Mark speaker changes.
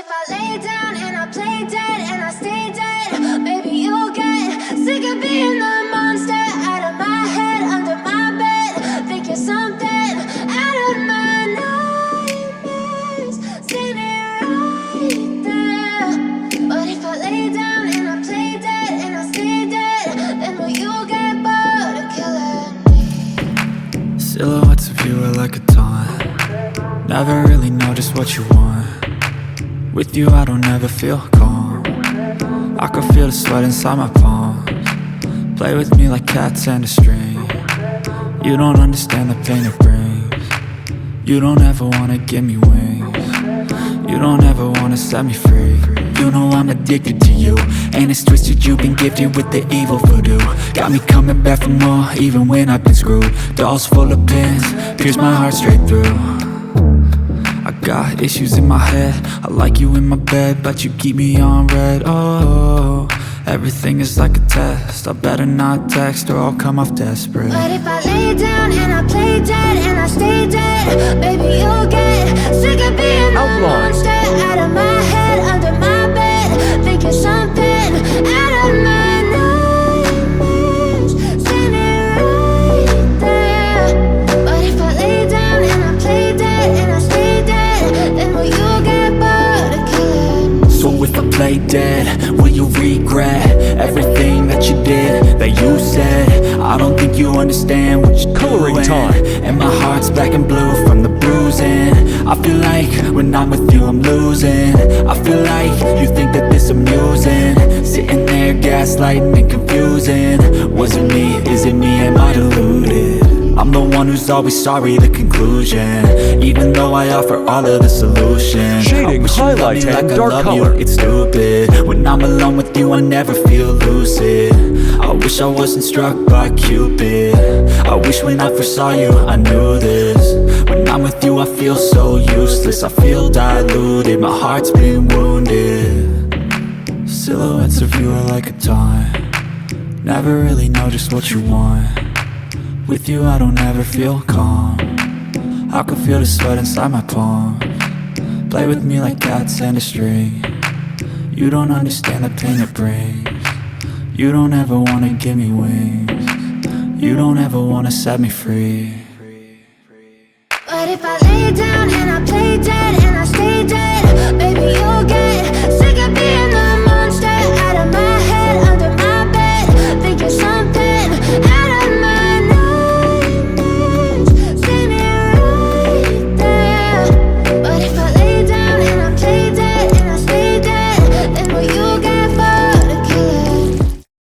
Speaker 1: if I lay down and I play dead and I stay dead, maybe you'll get sick of being the monster out of my head, under my bed. Think you're something out of my nightmares, standing right there. But if I lay down and I play dead and I stay dead, then will you get bored of killing me?
Speaker 2: Silhouettes of you are like a taunt. Never really know just what you want. With you I don't ever feel calm. I can feel the sweat inside my palms. Play with me like cats and a string. You don't understand the pain it brings. You don't ever wanna give me wings. You don't ever wanna set me free. You know I'm addicted to you, and it's twisted, you've been gifted with the evil voodoo. Got me coming back for more, even when I've been screwed. Dolls full of pins, pierce my heart straight through. I got issues in my head, I like you in my bed, but you keep me on red. Oh, everything is like a test, I better not text or I'll come off desperate.
Speaker 1: But if I lay down and I play dead and I stay dead, baby you'll get sick of being the monster out of my head, under my bed. Think you're something out of my nightmares, standing right there. But if I lay down and I play dead and I stay dead, then will you get bored of killing me?
Speaker 2: So if I play dead, will you regret everything that you did, that you said? I don't think you understand what you're
Speaker 3: Coloring
Speaker 2: doing.
Speaker 3: time.
Speaker 2: And my heart's black and blue from the bruising. I feel like when I'm with you I'm losing. I feel like you think that this amusing, sitting there gaslighting and confusing. Was it me? Is it me? Am I deluded? I'm the one who's always sorry, the conclusion, even though I offer all of the solutions.
Speaker 3: Shading,
Speaker 2: I wish you loved
Speaker 3: highlight,
Speaker 2: me
Speaker 3: and
Speaker 2: like I
Speaker 3: dark
Speaker 2: love
Speaker 3: color.
Speaker 2: you. It's stupid. When I'm alone with you I never feel lucid. I wish I wasn't struck by Cupid. I wish when I first saw you I knew this. When I'm with you I feel so useless, I feel diluted, my heart's been wounded. Silhouettes of you are like a taunt. Never really know just what you want. With you I don't ever feel calm. I can feel the sweat inside my palms. Play with me like cats and a string. You don't understand the pain it brings. You don't ever wanna give me wings. You don't ever wanna set me free.
Speaker 1: But if I lay down and I play